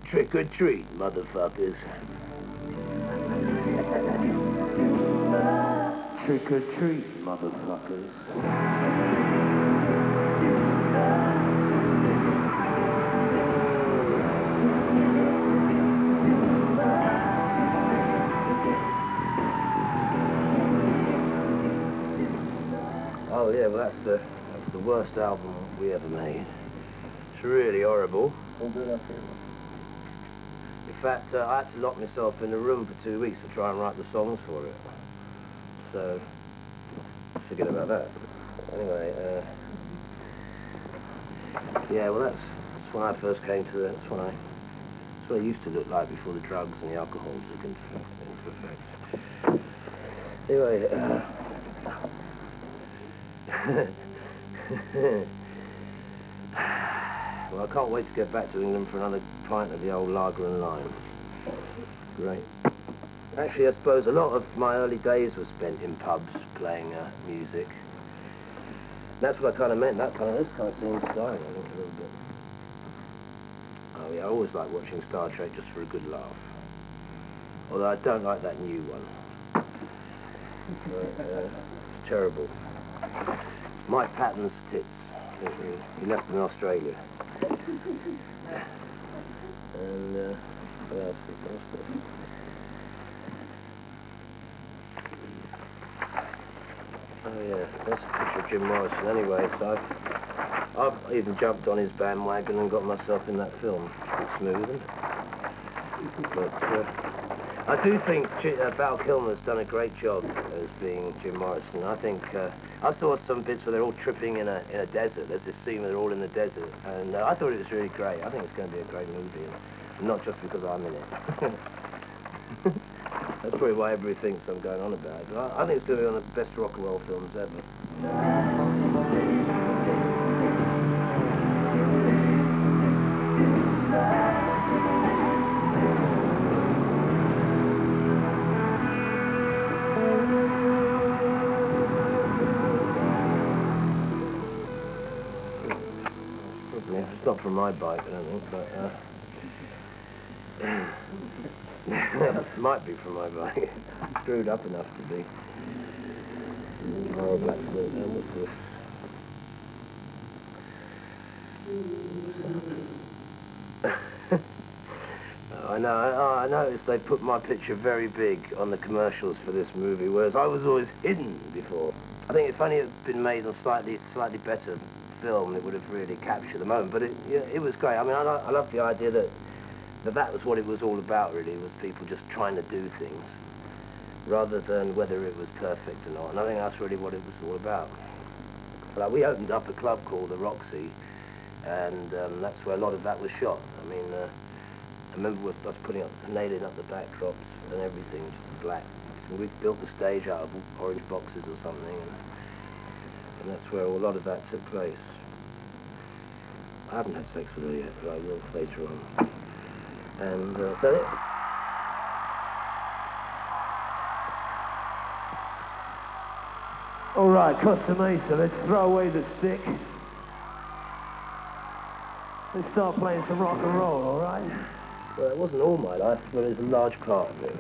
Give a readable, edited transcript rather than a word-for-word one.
Trick or treat, motherfuckers. Trick or treat, motherfuckers. Oh yeah, well that's the worst album we ever made. It's really horrible. In fact, I had to lock myself in a room for 2 weeks to try and write the songs for it. So, let's forget about that. Anyway, yeah, well that's when I first came to the, that's what I used to look like before the drugs and the alcohol took into effect. Anyway, well, I can't wait to get back to England for another pint of the old lager and lime. Great. Actually, I suppose a lot of my early days were spent in pubs playing music. That's what I kind of meant. This kind of scene's dying, I think, a little bit. Oh yeah, I always like watching Star Trek just for a good laugh. Although I don't like that new one. It's terrible. Mike Patton's tits. He left them in Australia. And what else was there? Oh yeah, that's a picture of Jim Morrison anyway, so I've even jumped on his bandwagon and got myself in that film. It's smooth, isn't it? But I do think Val Kilmer's done a great job as being Jim Morrison. I think I saw some bits where they're all tripping in a desert. There's this scene where they're all in the desert, and I thought it was really great. I think it's going to be a great movie, and not just because I'm in it. That's probably why everybody thinks I'm going on about it. But I think it's going to be one of the best rock and roll films ever. It's not from my bike, I don't think, but it might be from my bike. It's screwed up enough to be. Oh, Black Flute, and what's this? I noticed they put my picture very big on the commercials for this movie, whereas I was always hidden before. I think if only it had been made on slightly better film, it would have really captured the moment. But it was great. I mean, I love the idea that was what it was all about, really, was people just trying to do things, rather than whether it was perfect or not. And I think that's really what it was all about. Like, we opened up a club called the Roxy, and that's where a lot of that was shot. I mean, I remember us nailing up the backdrops and everything, just black. So we built the stage out of orange boxes or something, and that's where a lot of that took place. I haven't had sex with her yet, but I will later on. And is that it? All right, Costa Mesa, let's throw away the stick. Let's start playing some rock and roll, all right? Well, it wasn't all my life, but it was a large part of it.